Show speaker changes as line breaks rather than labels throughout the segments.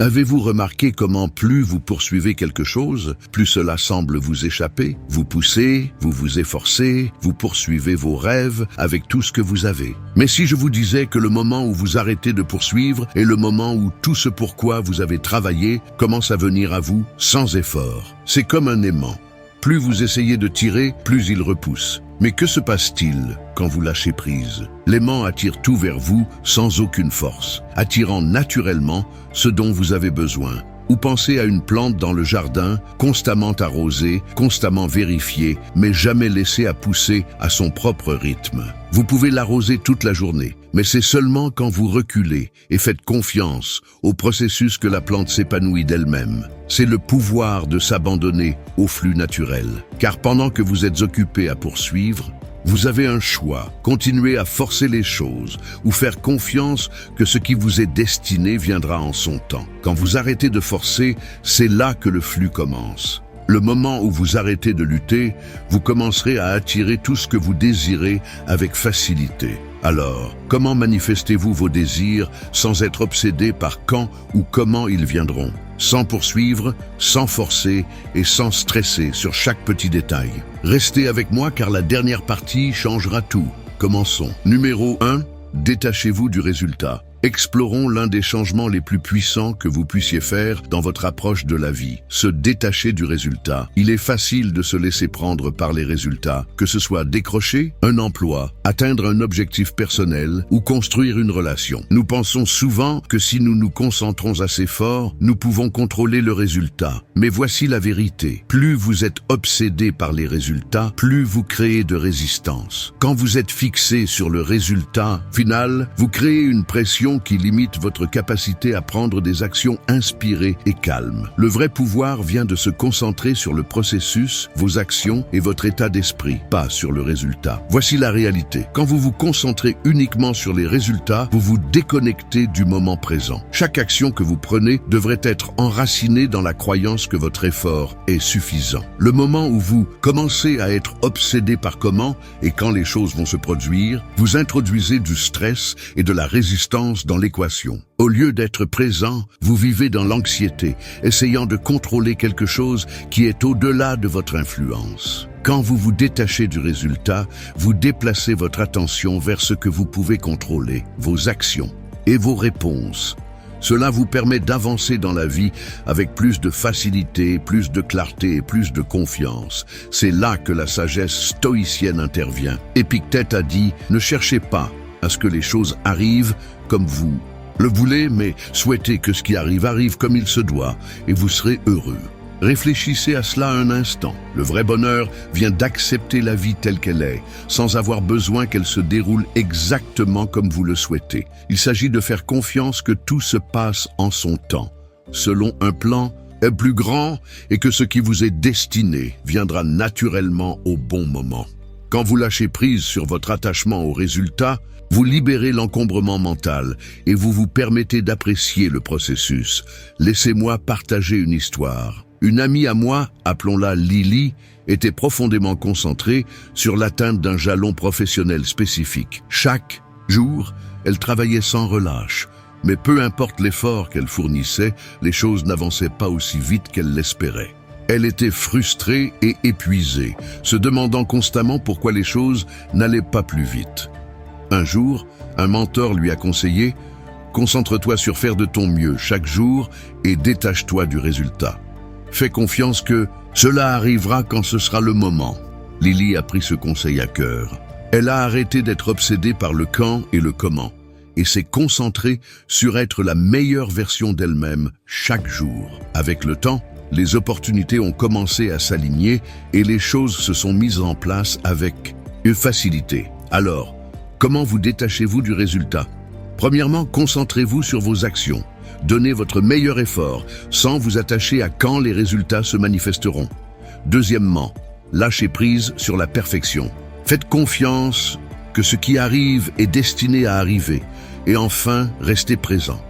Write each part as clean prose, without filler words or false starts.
Avez-vous remarqué comment plus vous poursuivez quelque chose, plus cela semble vous échapper? Vous poussez, vous vous efforcez, vous poursuivez vos rêves avec tout ce que vous avez. Mais si je vous disais que le moment où vous arrêtez de poursuivre est le moment où tout ce pourquoi vous avez travaillé commence à venir à vous sans effort. C'est comme un aimant. Plus vous essayez de tirer, plus il repousse. Mais que se passe-t-il quand vous lâchez prise? L'aimant attire tout vers vous sans aucune force, attirant naturellement ce dont vous avez besoin. Ou pensez à une plante dans le jardin, constamment arrosée, constamment vérifiée, mais jamais laissée à pousser à son propre rythme. Vous pouvez l'arroser toute la journée, mais c'est seulement quand vous reculez et faites confiance au processus que la plante s'épanouit d'elle-même. C'est le pouvoir de s'abandonner au flux naturel. Car pendant que vous êtes occupé à poursuivre, vous avez un choix, continuer à forcer les choses ou faire confiance que ce qui vous est destiné viendra en son temps. Quand vous arrêtez de forcer, c'est là que le flux commence. Le moment où vous arrêtez de lutter, vous commencerez à attirer tout ce que vous désirez avec facilité. Alors, comment manifestez-vous vos désirs sans être obsédé par quand ou comment ils viendront? Sans poursuivre, sans forcer et sans stresser sur chaque petit détail. Restez avec moi car la dernière partie changera tout. Commençons. Numéro 1. Détachez-vous du résultat. Explorons l'un des changements les plus puissants que vous puissiez faire dans votre approche de la vie. Se détacher du résultat. Il est facile de se laisser prendre par les résultats, que ce soit décrocher un emploi, atteindre un objectif personnel ou construire une relation. Nous pensons souvent que si nous nous concentrons assez fort, nous pouvons contrôler le résultat. Mais voici la vérité. Plus vous êtes obsédé par les résultats, plus vous créez de résistance. Quand vous êtes fixé sur le résultat final, vous créez une pression qui limite votre capacité à prendre des actions inspirées et calmes. Le vrai pouvoir vient de se concentrer sur le processus, vos actions et votre état d'esprit, pas sur le résultat. Voici la réalité. Quand vous vous concentrez uniquement sur les résultats, vous vous déconnectez du moment présent. Chaque action que vous prenez devrait être enracinée dans la croyance que votre effort est suffisant. Le moment où vous commencez à être obsédé par comment et quand les choses vont se produire, vous introduisez du stress et de la résistance dans l'équation. Au lieu d'être présent, vous vivez dans l'anxiété, essayant de contrôler quelque chose qui est au-delà de votre influence. Quand vous vous détachez du résultat, vous déplacez votre attention vers ce que vous pouvez contrôler, vos actions et vos réponses. Cela vous permet d'avancer dans la vie avec plus de facilité, plus de clarté et plus de confiance. C'est là que la sagesse stoïcienne intervient. Épictète a dit « Ne cherchez pas à ce que les choses arrivent comme vous le voulez, mais souhaitez que ce qui arrive comme il se doit, et vous serez heureux. » Réfléchissez à cela un instant. Le vrai bonheur vient d'accepter la vie telle qu'elle est, sans avoir besoin qu'elle se déroule exactement comme vous le souhaitez. Il s'agit de faire confiance que tout se passe en son temps, selon un plan est plus grand et que ce qui vous est destiné viendra naturellement au bon moment. Quand vous lâchez prise sur votre attachement au résultat, vous libérez l'encombrement mental et vous vous permettez d'apprécier le processus. Laissez-moi partager une histoire. Une amie à moi, appelons-la Lily, était profondément concentrée sur l'atteinte d'un jalon professionnel spécifique. Chaque jour, elle travaillait sans relâche. Mais peu importe l'effort qu'elle fournissait, les choses n'avançaient pas aussi vite qu'elle l'espérait. Elle était frustrée et épuisée, se demandant constamment pourquoi les choses n'allaient pas plus vite. Un jour, un mentor lui a conseillé « Concentre-toi sur faire de ton mieux chaque jour et détache-toi du résultat. Fais confiance que cela arrivera quand ce sera le moment. » Lily a pris ce conseil à cœur. Elle a arrêté d'être obsédée par le quand et le comment et s'est concentrée sur être la meilleure version d'elle-même chaque jour. Avec le temps, les opportunités ont commencé à s'aligner et les choses se sont mises en place avec facilité. Alors, comment vous détachez-vous du résultat? Premièrement, concentrez-vous sur vos actions. Donnez votre meilleur effort sans vous attacher à quand les résultats se manifesteront. Deuxièmement, lâchez prise sur la perfection. Faites confiance que ce qui arrive est destiné à arriver. Et enfin, restez présent.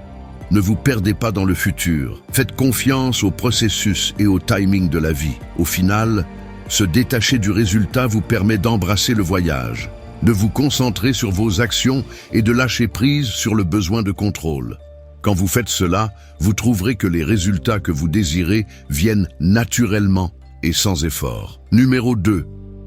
Ne vous perdez pas dans le futur. Faites confiance au processus et au timing de la vie. Au final, se détacher du résultat vous permet d'embrasser le voyage, de vous concentrer sur vos actions et de lâcher prise sur le besoin de contrôle. Quand vous faites cela, vous trouverez que les résultats que vous désirez viennent naturellement et sans effort. Numéro 2.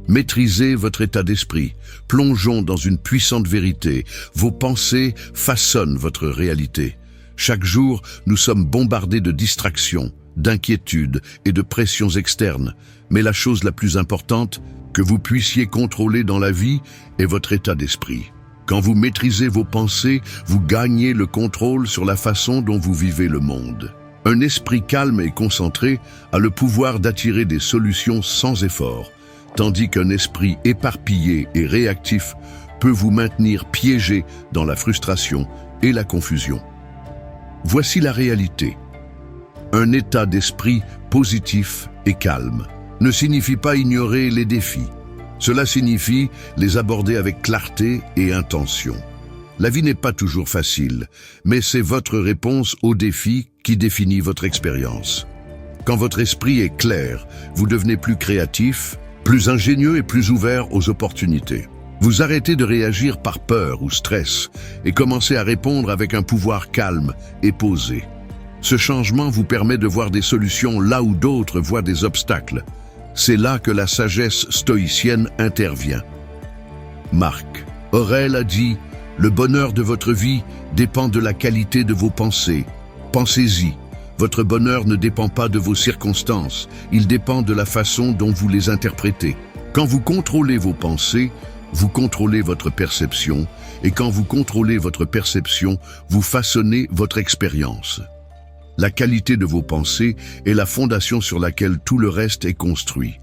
Maîtrisez votre état d'esprit. Plongeons dans une puissante vérité. Vos pensées façonnent votre réalité. Chaque jour, nous sommes bombardés de distractions, d'inquiétudes et de pressions externes. Mais la chose la plus importante que vous puissiez contrôler dans la vie est votre état d'esprit. Quand vous maîtrisez vos pensées, vous gagnez le contrôle sur la façon dont vous vivez le monde. Un esprit calme et concentré a le pouvoir d'attirer des solutions sans effort, tandis qu'un esprit éparpillé et réactif peut vous maintenir piégé dans la frustration et la confusion. Voici la réalité. Un état d'esprit positif et calme ne signifie pas ignorer les défis. Cela signifie les aborder avec clarté et intention. La vie n'est pas toujours facile, mais c'est votre réponse aux défis qui définit votre expérience. Quand votre esprit est clair, vous devenez plus créatif, plus ingénieux et plus ouvert aux opportunités. Vous arrêtez de réagir par peur ou stress et commencez à répondre avec un pouvoir calme et posé. Ce changement vous permet de voir des solutions là où d'autres voient des obstacles. C'est là que la sagesse stoïcienne intervient. Marc Aurèle a dit « Le bonheur de votre vie dépend de la qualité de vos pensées. Pensez-y. Votre bonheur ne dépend pas de vos circonstances, il dépend de la façon dont vous les interprétez. Quand vous contrôlez vos pensées, vous contrôlez votre perception, et quand vous contrôlez votre perception, vous façonnez votre expérience. La qualité de vos pensées est la fondation sur laquelle tout le reste est construit.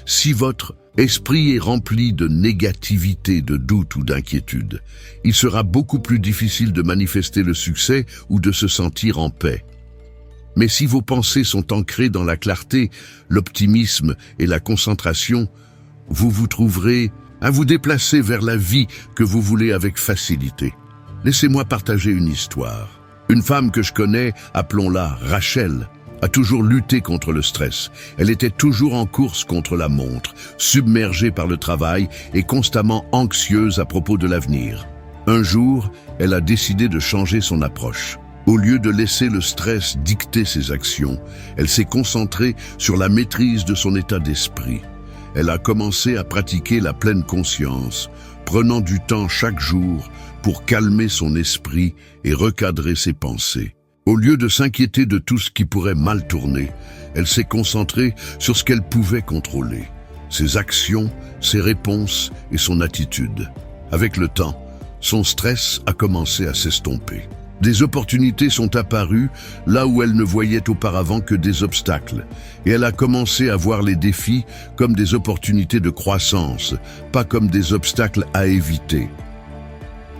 Si votre esprit est rempli de négativité, de doute ou d'inquiétude, il sera beaucoup plus difficile de manifester le succès ou de se sentir en paix. Mais si vos pensées sont ancrées dans la clarté, l'optimisme et la concentration, vous vous trouverez à vous déplacer vers la vie que vous voulez avec facilité. Laissez-moi partager une histoire. Une femme que je connais, appelons-la Rachel, a toujours lutté contre le stress. Elle était toujours en course contre la montre, submergée par le travail et constamment anxieuse à propos de l'avenir. Un jour, elle a décidé de changer son approche. Au lieu de laisser le stress dicter ses actions, elle s'est concentrée sur la maîtrise de son état d'esprit. Elle a commencé à pratiquer la pleine conscience, prenant du temps chaque jour pour calmer son esprit et recadrer ses pensées. Au lieu de s'inquiéter de tout ce qui pourrait mal tourner, elle s'est concentrée sur ce qu'elle pouvait contrôler, ses actions, ses réponses et son attitude. Avec le temps, son stress a commencé à s'estomper. Des opportunités sont apparues là où elle ne voyait auparavant que des obstacles, et elle a commencé à voir les défis comme des opportunités de croissance, pas comme des obstacles à éviter.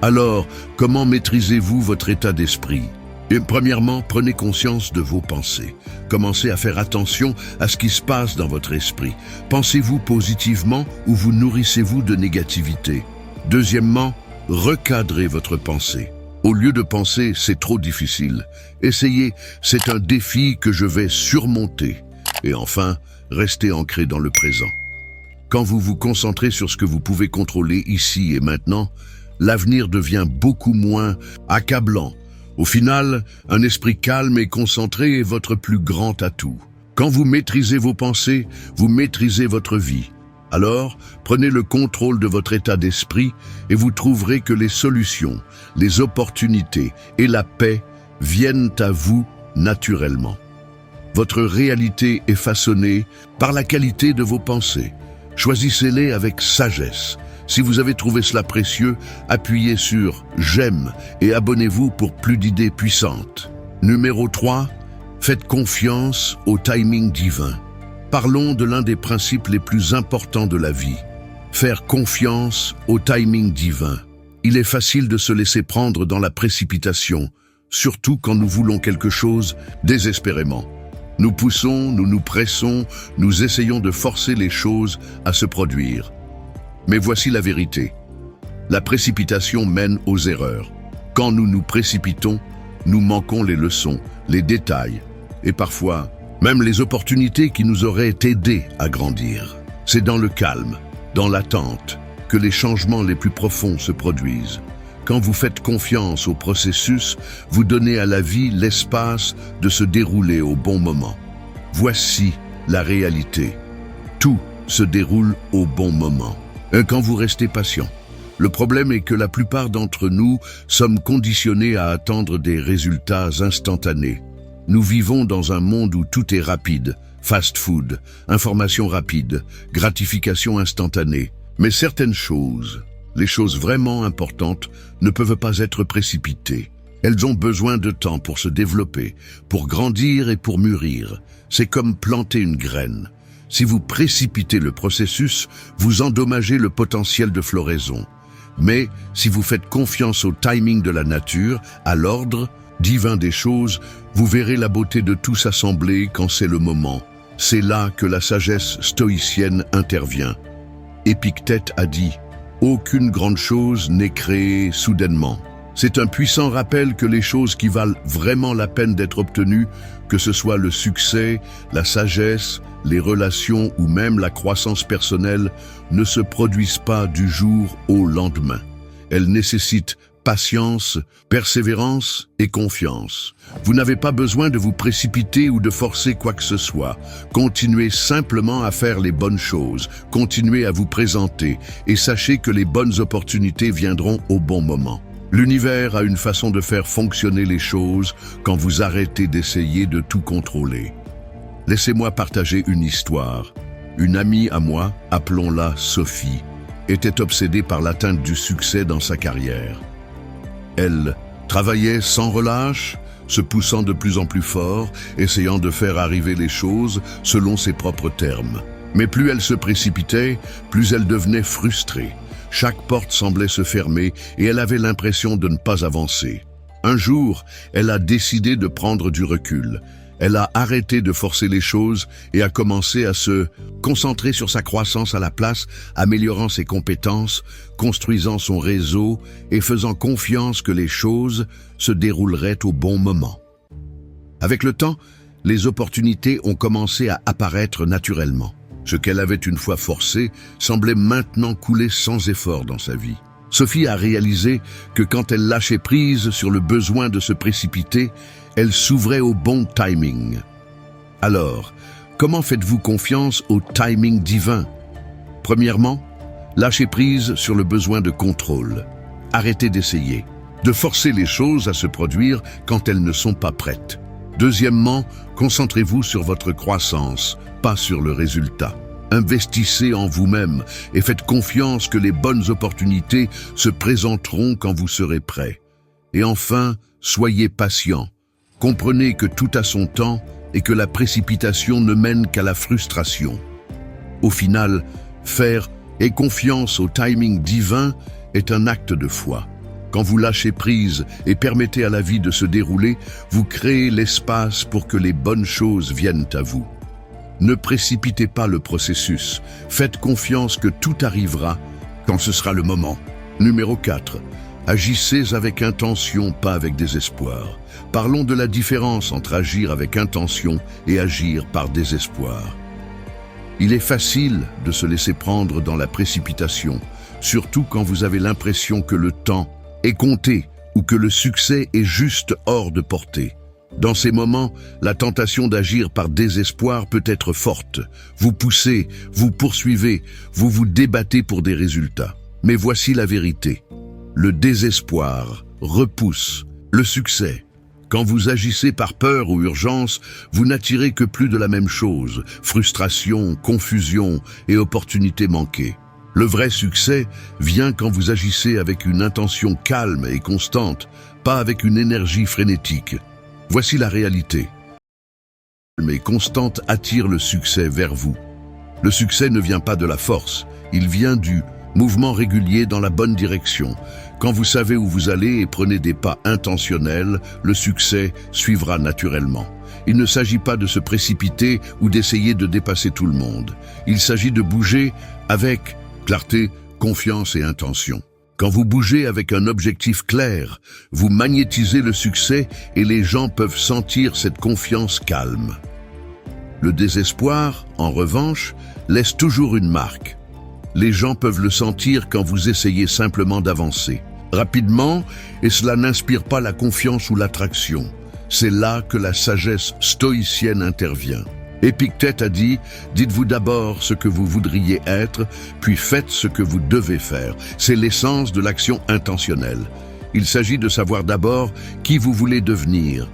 Alors, comment maîtrisez-vous votre état d'esprit ? Et premièrement, prenez conscience de vos pensées. Commencez à faire attention à ce qui se passe dans votre esprit. Pensez-vous positivement ou vous nourrissez-vous de négativité ? Deuxièmement, recadrez votre pensée. Au lieu de penser « c'est trop difficile », essayez « c'est un défi que je vais surmonter ». Et enfin, restez ancré dans le présent. Quand vous vous concentrez sur ce que vous pouvez contrôler ici et maintenant, l'avenir devient beaucoup moins accablant. Au final, un esprit calme et concentré est votre plus grand atout. Quand vous maîtrisez vos pensées, vous maîtrisez votre vie. Alors, prenez le contrôle de votre état d'esprit et vous trouverez que les solutions, les opportunités et la paix viennent à vous naturellement. Votre réalité est façonnée par la qualité de vos pensées. Choisissez-les avec sagesse. Si vous avez trouvé cela précieux, appuyez sur « J'aime » et abonnez-vous pour plus d'idées puissantes. Numéro 3. Faites confiance au timing divin. Parlons de l'un des principes les plus importants de la vie. Faire confiance au timing divin. Il est facile de se laisser prendre dans la précipitation, surtout quand nous voulons quelque chose désespérément. Nous poussons, nous nous pressons, nous essayons de forcer les choses à se produire. Mais voici la vérité. La précipitation mène aux erreurs. Quand nous nous précipitons, nous manquons les leçons, les détails et parfois même les opportunités qui nous auraient aidés à grandir. C'est dans le calme, dans l'attente, que les changements les plus profonds se produisent. Quand vous faites confiance au processus, vous donnez à la vie l'espace de se dérouler au bon moment. Voici la réalité. Tout se déroule au bon moment. Quand vous restez patient. Le problème est que la plupart d'entre nous sommes conditionnés à attendre des résultats instantanés. Nous vivons dans un monde où tout est rapide, fast food, information rapide, gratification instantanée. Mais certaines choses, les choses vraiment importantes, ne peuvent pas être précipitées. Elles ont besoin de temps pour se développer, pour grandir et pour mûrir. C'est comme planter une graine. Si vous précipitez le processus, vous endommagez le potentiel de floraison. Mais si vous faites confiance au timing de la nature, à l'ordre divin des choses, vous verrez la beauté de tout s'assembler quand c'est le moment. C'est là que la sagesse stoïcienne intervient. Épictète a dit « Aucune grande chose n'est créée soudainement ». C'est un puissant rappel que les choses qui valent vraiment la peine d'être obtenues, que ce soit le succès, la sagesse, les relations ou même la croissance personnelle, ne se produisent pas du jour au lendemain. Elles nécessitent patience, persévérance et confiance. Vous n'avez pas besoin de vous précipiter ou de forcer quoi que ce soit. Continuez simplement à faire les bonnes choses, continuez à vous présenter et sachez que les bonnes opportunités viendront au bon moment. L'univers a une façon de faire fonctionner les choses quand vous arrêtez d'essayer de tout contrôler. Laissez-moi partager une histoire. Une amie à moi, appelons-la Sophie, était obsédée par l'atteinte du succès dans sa carrière. Elle travaillait sans relâche, se poussant de plus en plus fort, essayant de faire arriver les choses selon ses propres termes. Mais plus elle se précipitait, plus elle devenait frustrée. Chaque porte semblait se fermer et elle avait l'impression de ne pas avancer. Un jour, elle a décidé de prendre du recul. Elle a arrêté de forcer les choses et a commencé à se concentrer sur sa croissance à la place, améliorant ses compétences, construisant son réseau et faisant confiance que les choses se dérouleraient au bon moment. Avec le temps, les opportunités ont commencé à apparaître naturellement. Ce qu'elle avait une fois forcé semblait maintenant couler sans effort dans sa vie. Sophie a réalisé que quand elle lâchait prise sur le besoin de se précipiter, elle s'ouvrait au bon timing. Alors, comment faites-vous confiance au timing divin? Premièrement, lâchez prise sur le besoin de contrôle. Arrêtez d'essayer, de forcer les choses à se produire quand elles ne sont pas prêtes. Deuxièmement, concentrez-vous sur votre croissance, pas sur le résultat. Investissez en vous-même et faites confiance que les bonnes opportunités se présenteront quand vous serez prêt. Et enfin, soyez patient. Comprenez que tout a son temps et que la précipitation ne mène qu'à la frustration. Au final, faire et confiance au timing divin est un acte de foi. Quand vous lâchez prise et permettez à la vie de se dérouler, vous créez l'espace pour que les bonnes choses viennent à vous. Ne précipitez pas le processus. Faites confiance que tout arrivera quand ce sera le moment. Numéro 4. Agissez avec intention, pas avec désespoir. Parlons de la différence entre agir avec intention et agir par désespoir. Il est facile de se laisser prendre dans la précipitation, surtout quand vous avez l'impression que le temps est compté ou que le succès est juste hors de portée. Dans ces moments, la tentation d'agir par désespoir peut être forte. Vous poussez, vous poursuivez, vous vous débattez pour des résultats. Mais voici la vérité. Le désespoir repousse le succès. Quand vous agissez par peur ou urgence, vous n'attirez que plus de la même chose, frustration, confusion et opportunités manquées. Le vrai succès vient quand vous agissez avec une intention calme et constante, pas avec une énergie frénétique. Voici la réalité. Mais constante attire le succès vers vous. Le succès ne vient pas de la force, il vient du mouvement régulier dans la bonne direction. Quand vous savez où vous allez et prenez des pas intentionnels, le succès suivra naturellement. Il ne s'agit pas de se précipiter ou d'essayer de dépasser tout le monde. Il s'agit de bouger avec clarté, confiance et intention. Quand vous bougez avec un objectif clair, vous magnétisez le succès et les gens peuvent sentir cette confiance calme. Le désespoir, en revanche, laisse toujours une marque. Les gens peuvent le sentir quand vous essayez simplement d'avancer. rapidement, et cela n'inspire pas la confiance ou l'attraction. C'est là que la sagesse stoïcienne intervient. Épictète a dit « Dites-vous d'abord ce que vous voudriez être, puis faites ce que vous devez faire ». C'est l'essence de l'action intentionnelle. Il s'agit de savoir d'abord qui vous voulez devenir,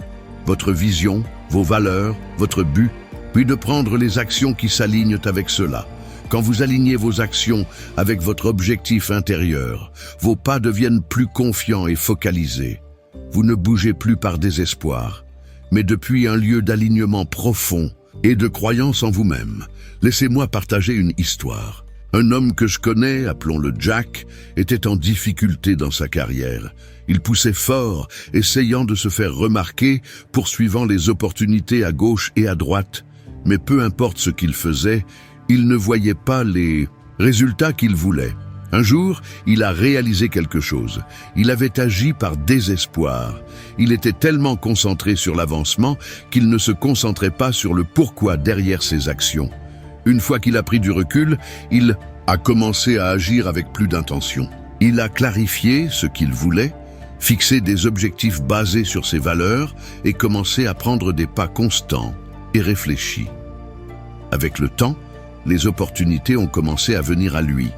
votre vision, vos valeurs, votre but, puis de prendre les actions qui s'alignent avec cela. Quand vous alignez vos actions avec votre objectif intérieur, vos pas deviennent plus confiants et focalisés. Vous ne bougez plus par désespoir, mais depuis un lieu d'alignement profond et de croyance en vous-même. Laissez-moi partager une histoire. Un homme que je connais, appelons-le Jack, était en difficulté dans sa carrière. Il poussait fort, essayant de se faire remarquer, poursuivant les opportunités à gauche et à droite. Mais peu importe ce qu'il faisait, il ne voyait pas les résultats qu'il voulait. Un jour, il a réalisé quelque chose. Il avait agi par désespoir. Il était tellement concentré sur l'avancement qu'il ne se concentrait pas sur le pourquoi derrière ses actions. Une fois qu'il a pris du recul, il a commencé à agir avec plus d'intention. Il a clarifié ce qu'il voulait, fixé des objectifs basés sur ses valeurs et commencé à prendre des pas constants et réfléchis. Avec le temps, les opportunités ont commencé à venir à lui.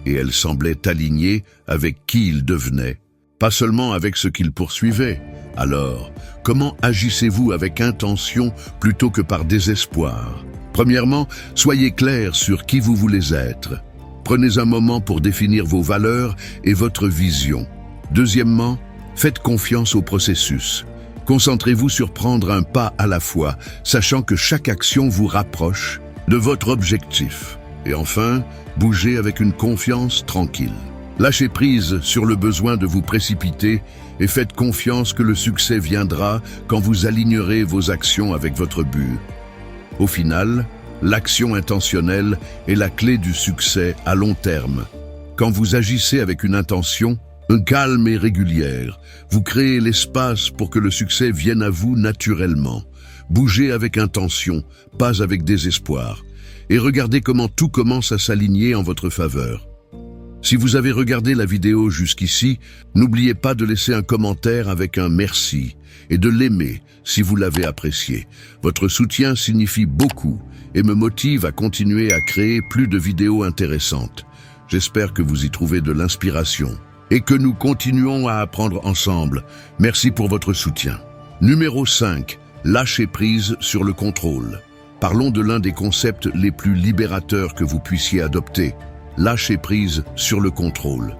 Et elles semblaient alignées avec qui il devenait, pas seulement avec ce qu'il poursuivait. Alors, comment agissez-vous avec intention plutôt que par désespoir? Premièrement, soyez clair sur qui vous voulez être. Prenez un moment pour définir vos valeurs et votre vision. Deuxièmement, faites confiance au processus. Concentrez-vous sur prendre un pas à la fois, sachant que chaque action vous rapproche de votre objectif. Et enfin, bougez avec une confiance tranquille. Lâchez prise sur le besoin de vous précipiter et faites confiance que le succès viendra quand vous alignerez vos actions avec votre but. Au final, l'action intentionnelle est la clé du succès à long terme. Quand vous agissez avec une intention, calme et régulière, vous créez l'espace pour que le succès vienne à vous naturellement. Bougez avec intention, pas avec désespoir. Et regardez comment tout commence à s'aligner en votre faveur. Si vous avez regardé la vidéo jusqu'ici, n'oubliez pas de laisser un commentaire avec un merci et de l'aimer si vous l'avez apprécié. Votre soutien signifie beaucoup et me motive à continuer à créer plus de vidéos intéressantes. J'espère que vous y trouvez de l'inspiration et que nous continuons à apprendre ensemble. Merci pour votre soutien. Numéro 5. Lâcher prise sur le contrôle. Parlons de l'un des concepts les plus libérateurs que vous puissiez adopter. Lâcher prise sur le contrôle.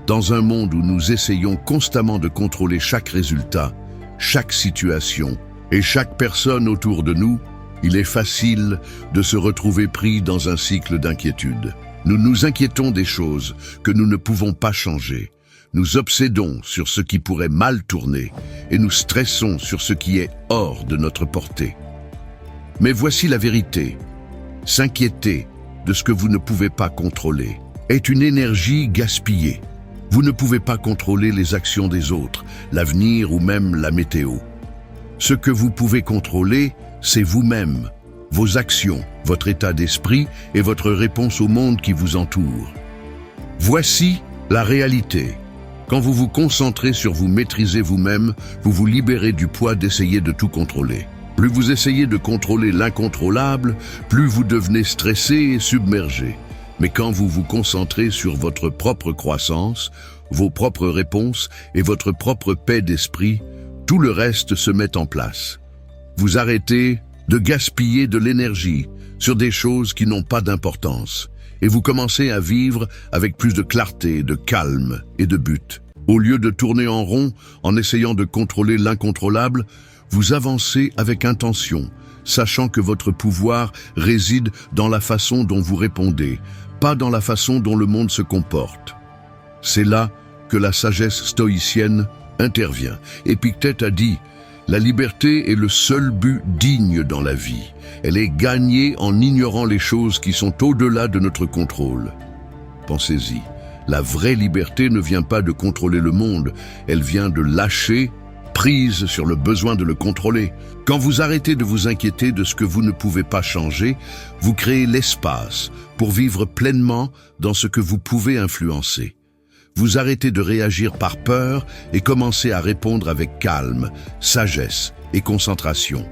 Dans un monde où nous essayons constamment de contrôler chaque résultat, chaque situation et chaque personne autour de nous, il est facile de se retrouver pris dans un cycle d'inquiétude. Nous nous inquiétons des choses que nous ne pouvons pas changer. Nous obsédons sur ce qui pourrait mal tourner et nous stressons sur ce qui est hors de notre portée. Mais voici la vérité. S'inquiéter de ce que vous ne pouvez pas contrôler est une énergie gaspillée. Vous ne pouvez pas contrôler les actions des autres, l'avenir ou même la météo. Ce que vous pouvez contrôler, c'est vous-même, vos actions, votre état d'esprit et votre réponse au monde qui vous entoure. Voici la réalité. Quand vous vous concentrez sur vous maîtriser vous-même, vous vous libérez du poids d'essayer de tout contrôler. Plus vous essayez de contrôler l'incontrôlable, plus vous devenez stressé et submergé. Mais quand vous vous concentrez sur votre propre croissance, vos propres réponses et votre propre paix d'esprit, tout le reste se met en place. Vous arrêtez de gaspiller de l'énergie sur des choses qui n'ont pas d'importance et vous commencez à vivre avec plus de clarté, de calme et de but. Au lieu de tourner en rond en essayant de contrôler l'incontrôlable, vous avancez avec intention, sachant que votre pouvoir réside dans la façon dont vous répondez, pas dans la façon dont le monde se comporte. C'est là que la sagesse stoïcienne intervient. Épictète a dit « La liberté est le seul but digne dans la vie. Elle est gagnée en ignorant les choses qui sont au-delà de notre contrôle. » Pensez-y, la vraie liberté ne vient pas de contrôler le monde, elle vient de lâcher prise sur le besoin de le contrôler. Quand vous arrêtez de vous inquiéter de ce que vous ne pouvez pas changer, vous créez l'espace pour vivre pleinement dans ce que vous pouvez influencer. Vous arrêtez de réagir par peur et commencez à répondre avec calme, sagesse et concentration.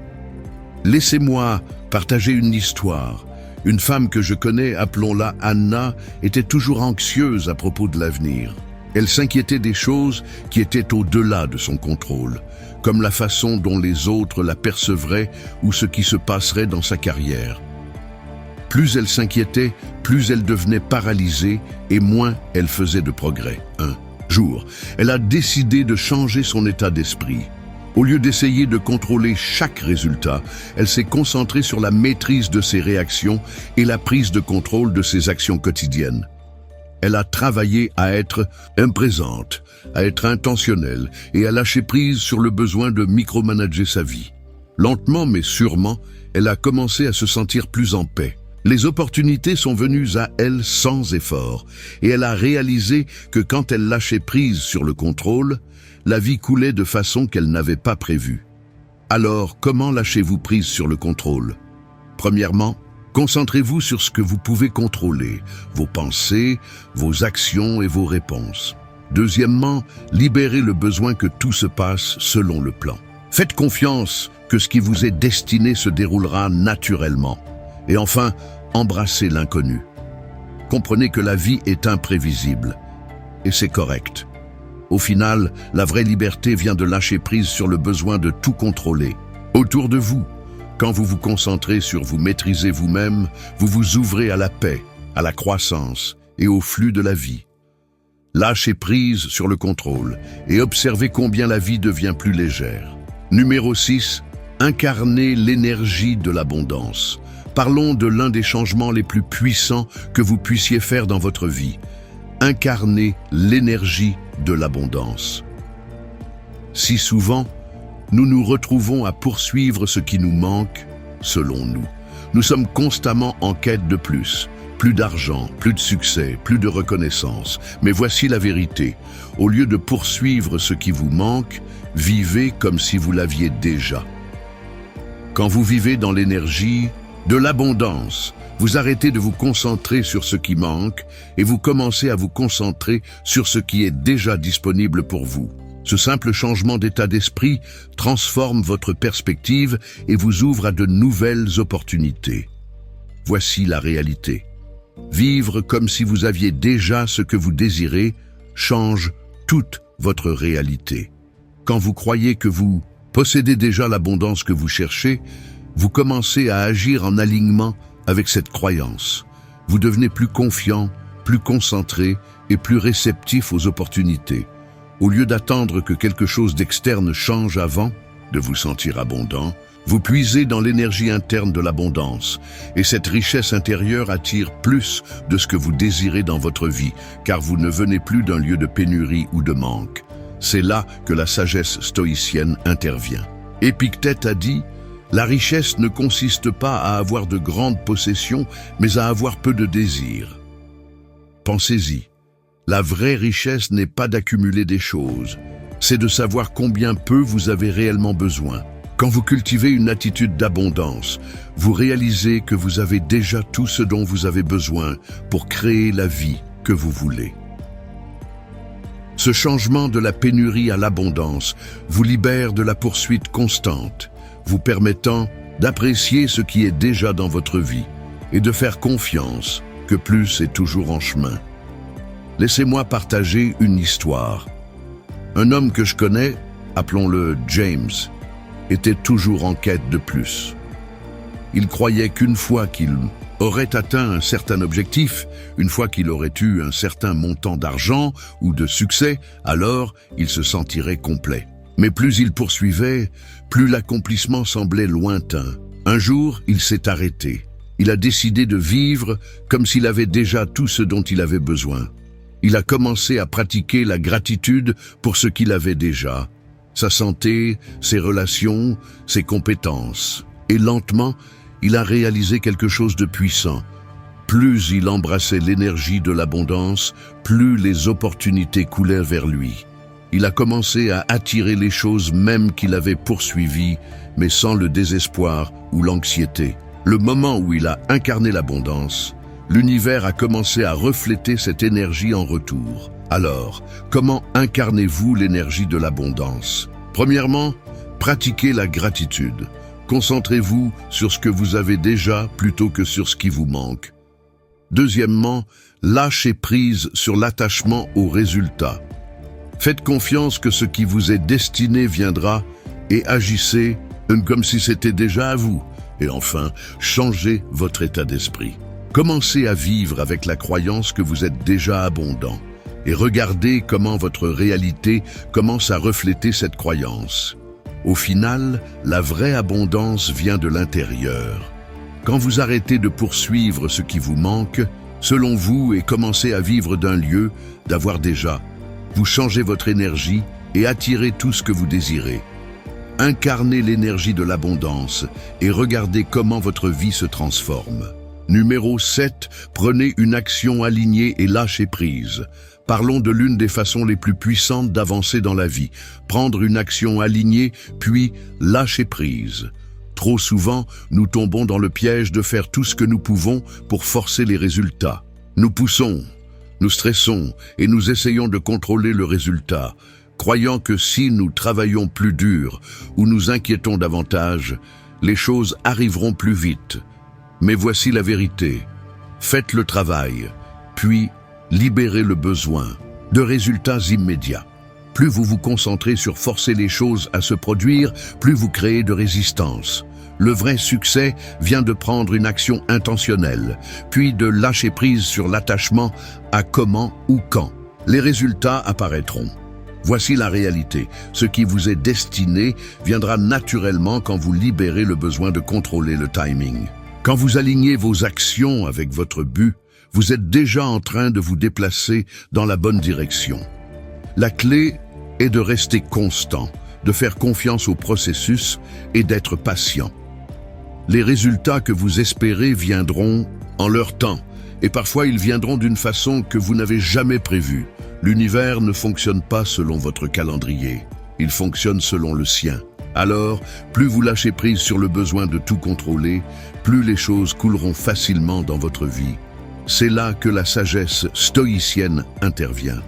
Laissez-moi partager une histoire. Une femme que je connais, appelons-la Anna, était toujours anxieuse à propos de l'avenir. Elle s'inquiétait des choses qui étaient au-delà de son contrôle, comme la façon dont les autres la percevraient ou ce qui se passerait dans sa carrière. Plus elle s'inquiétait, plus elle devenait paralysée et moins elle faisait de progrès. Un jour, elle a décidé de changer son état d'esprit. Au lieu d'essayer de contrôler chaque résultat, elle s'est concentrée sur la maîtrise de ses réactions et la prise de contrôle de ses actions quotidiennes. Elle a travaillé à être présente, à être intentionnelle et à lâcher prise sur le besoin de micromanager sa vie. Lentement mais sûrement, elle a commencé à se sentir plus en paix. Les opportunités sont venues à elle sans effort et elle a réalisé que quand elle lâchait prise sur le contrôle, la vie coulait de façon qu'elle n'avait pas prévue. Alors, comment lâchez-vous prise sur le contrôle? Premièrement, concentrez-vous sur ce que vous pouvez contrôler, vos pensées, vos actions et vos réponses. Deuxièmement, libérez le besoin que tout se passe selon le plan. Faites confiance que ce qui vous est destiné se déroulera naturellement. Et enfin, embrassez l'inconnu. Comprenez que la vie est imprévisible, et c'est correct. Au final, la vraie liberté vient de lâcher prise sur le besoin de tout contrôler. Autour de vous, quand vous vous concentrez sur vous maîtriser vous-même, vous vous ouvrez à la paix, à la croissance et au flux de la vie. Lâchez prise sur le contrôle et observez combien la vie devient plus légère. Numéro 6, incarnez l'énergie de l'abondance. Parlons de l'un des changements les plus puissants que vous puissiez faire dans votre vie. Incarner l'énergie de l'abondance. Si souvent, nous nous retrouvons à poursuivre ce qui nous manque, selon nous. Nous sommes constamment en quête de plus d'argent, plus de succès, plus de reconnaissance. Mais voici la vérité. Au lieu de poursuivre ce qui vous manque, vivez comme si vous l'aviez déjà. Quand vous vivez dans l'énergie de l'abondance, vous arrêtez de vous concentrer sur ce qui manque et vous commencez à vous concentrer sur ce qui est déjà disponible pour vous. Ce simple changement d'état d'esprit transforme votre perspective et vous ouvre à de nouvelles opportunités. Voici la réalité. Vivre comme si vous aviez déjà ce que vous désirez change toute votre réalité. Quand vous croyez que vous possédez déjà l'abondance que vous cherchez, vous commencez à agir en alignement avec cette croyance. Vous devenez plus confiant, plus concentré et plus réceptif aux opportunités. Au lieu d'attendre que quelque chose d'externe change avant de vous sentir abondant, vous puisez dans l'énergie interne de l'abondance. Et cette richesse intérieure attire plus de ce que vous désirez dans votre vie, car vous ne venez plus d'un lieu de pénurie ou de manque. C'est là que la sagesse stoïcienne intervient. Épictète a dit: la richesse ne consiste pas à avoir de grandes possessions, mais à avoir peu de désirs. Pensez-y. La vraie richesse n'est pas d'accumuler des choses, c'est de savoir combien peu vous avez réellement besoin. Quand vous cultivez une attitude d'abondance, vous réalisez que vous avez déjà tout ce dont vous avez besoin pour créer la vie que vous voulez. Ce changement de la pénurie à l'abondance vous libère de la poursuite constante, vous permettant d'apprécier ce qui est déjà dans votre vie et de faire confiance que plus est toujours en chemin. Laissez-moi partager une histoire. Un homme que je connais, appelons-le James, était toujours en quête de plus. Il croyait qu'une fois qu'il aurait atteint un certain objectif, une fois qu'il aurait eu un certain montant d'argent ou de succès, alors il se sentirait complet. Mais plus il poursuivait, plus l'accomplissement semblait lointain. Un jour, il s'est arrêté. Il a décidé de vivre comme s'il avait déjà tout ce dont il avait besoin. Il a commencé à pratiquer la gratitude pour ce qu'il avait déjà, sa santé, ses relations, ses compétences. Et lentement, il a réalisé quelque chose de puissant. Plus il embrassait l'énergie de l'abondance, plus les opportunités coulaient vers lui. Il a commencé à attirer les choses même qu'il avait poursuivies, mais sans le désespoir ou l'anxiété. Le moment où il a incarné l'abondance, l'univers a commencé à refléter cette énergie en retour. Alors, comment incarnez-vous l'énergie de l'abondance? Premièrement, pratiquez la gratitude. Concentrez-vous sur ce que vous avez déjà plutôt que sur ce qui vous manque. Deuxièmement, lâchez prise sur l'attachement aux résultats. Faites confiance que ce qui vous est destiné viendra et agissez comme si c'était déjà à vous. Et enfin, changez votre état d'esprit. Commencez à vivre avec la croyance que vous êtes déjà abondant et regardez comment votre réalité commence à refléter cette croyance. Au final, la vraie abondance vient de l'intérieur. Quand vous arrêtez de poursuivre ce qui vous manque, selon vous, et commencez à vivre d'un lieu, d'avoir déjà, vous changez votre énergie et attirez tout ce que vous désirez. Incarnez l'énergie de l'abondance et regardez comment votre vie se transforme. Numéro 7, prenez une action alignée et lâchez prise. Parlons de l'une des façons les plus puissantes d'avancer dans la vie. Prendre une action alignée, puis lâcher prise. Trop souvent, nous tombons dans le piège de faire tout ce que nous pouvons pour forcer les résultats. Nous poussons, nous stressons et nous essayons de contrôler le résultat, croyant que si nous travaillons plus dur ou nous inquiétons davantage, les choses arriveront plus vite. Mais voici la vérité. Faites le travail, puis libérez le besoin de résultats immédiats. Plus vous vous concentrez sur forcer les choses à se produire, plus vous créez de résistance. Le vrai succès vient de prendre une action intentionnelle, puis de lâcher prise sur l'attachement à comment ou quand. Les résultats apparaîtront. Voici la réalité. Ce qui vous est destiné viendra naturellement quand vous libérez le besoin de contrôler le timing. Quand vous alignez vos actions avec votre but, vous êtes déjà en train de vous déplacer dans la bonne direction. La clé est de rester constant, de faire confiance au processus et d'être patient. Les résultats que vous espérez viendront en leur temps, et parfois ils viendront d'une façon que vous n'avez jamais prévue. L'univers ne fonctionne pas selon votre calendrier, il fonctionne selon le sien. Alors, plus vous lâchez prise sur le besoin de tout contrôler, plus les choses couleront facilement dans votre vie. C'est là que la sagesse stoïcienne intervient.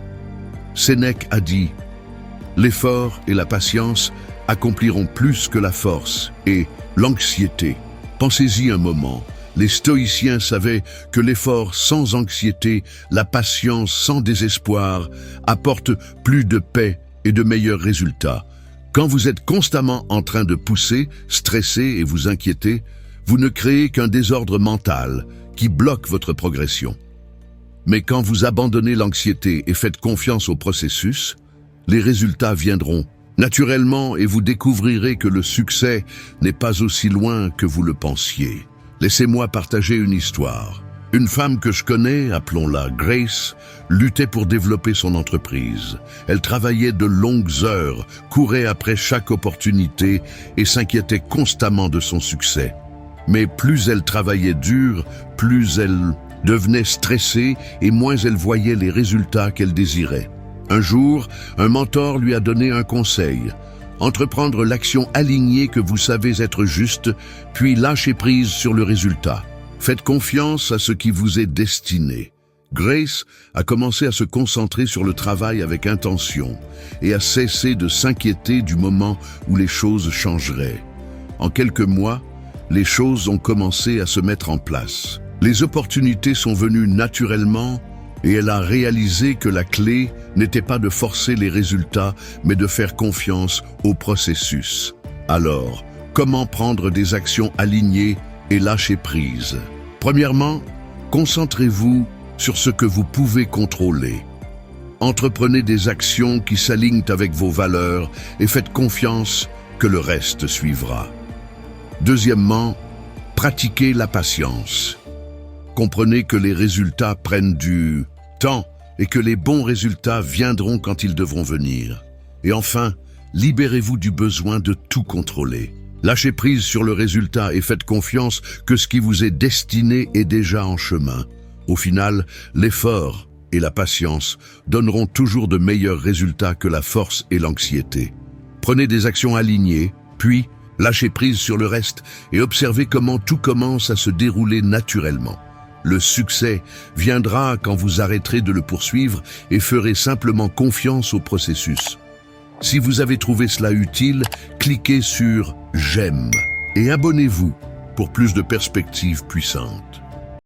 Sénèque a dit « L'effort et la patience accompliront plus que la force et l'anxiété. » Pensez-y un moment. Les stoïciens savaient que l'effort sans anxiété, la patience sans désespoir, apporte plus de paix et de meilleurs résultats. Quand vous êtes constamment en train de pousser, stresser et vous inquiéter, vous ne créez qu'un désordre mental qui bloque votre progression. Mais quand vous abandonnez l'anxiété et faites confiance au processus, les résultats viendront naturellement et vous découvrirez que le succès n'est pas aussi loin que vous le pensiez. Laissez-moi partager une histoire. Une femme que je connais, appelons-la Grace, luttait pour développer son entreprise. Elle travaillait de longues heures, courait après chaque opportunité et s'inquiétait constamment de son succès. Mais plus elle travaillait dur, plus elle devenait stressée et moins elle voyait les résultats qu'elle désirait. Un jour, un mentor lui a donné un conseil. Entreprendre l'action alignée que vous savez être juste, puis lâcher prise sur le résultat. Faites confiance à ce qui vous est destiné. Grace a commencé à se concentrer sur le travail avec intention et a cessé de s'inquiéter du moment où les choses changeraient. En quelques mois, les choses ont commencé à se mettre en place. Les opportunités sont venues naturellement et elle a réalisé que la clé n'était pas de forcer les résultats, mais de faire confiance au processus. Alors, comment prendre des actions alignées et lâcher prise? Premièrement, concentrez-vous sur ce que vous pouvez contrôler. Entreprenez des actions qui s'alignent avec vos valeurs et faites confiance que le reste suivra. Deuxièmement, pratiquez la patience. Comprenez que les résultats prennent du temps et que les bons résultats viendront quand ils devront venir. Et enfin, libérez-vous du besoin de tout contrôler. Lâchez prise sur le résultat et faites confiance que ce qui vous est destiné est déjà en chemin. Au final, l'effort et la patience donneront toujours de meilleurs résultats que la force et l'anxiété. Prenez des actions alignées, puis lâchez prise sur le reste et observez comment tout commence à se dérouler naturellement. Le succès viendra quand vous arrêterez de le poursuivre et ferez simplement confiance au processus. Si vous avez trouvé cela utile, cliquez sur « J'aime » et abonnez-vous pour plus de perspectives puissantes.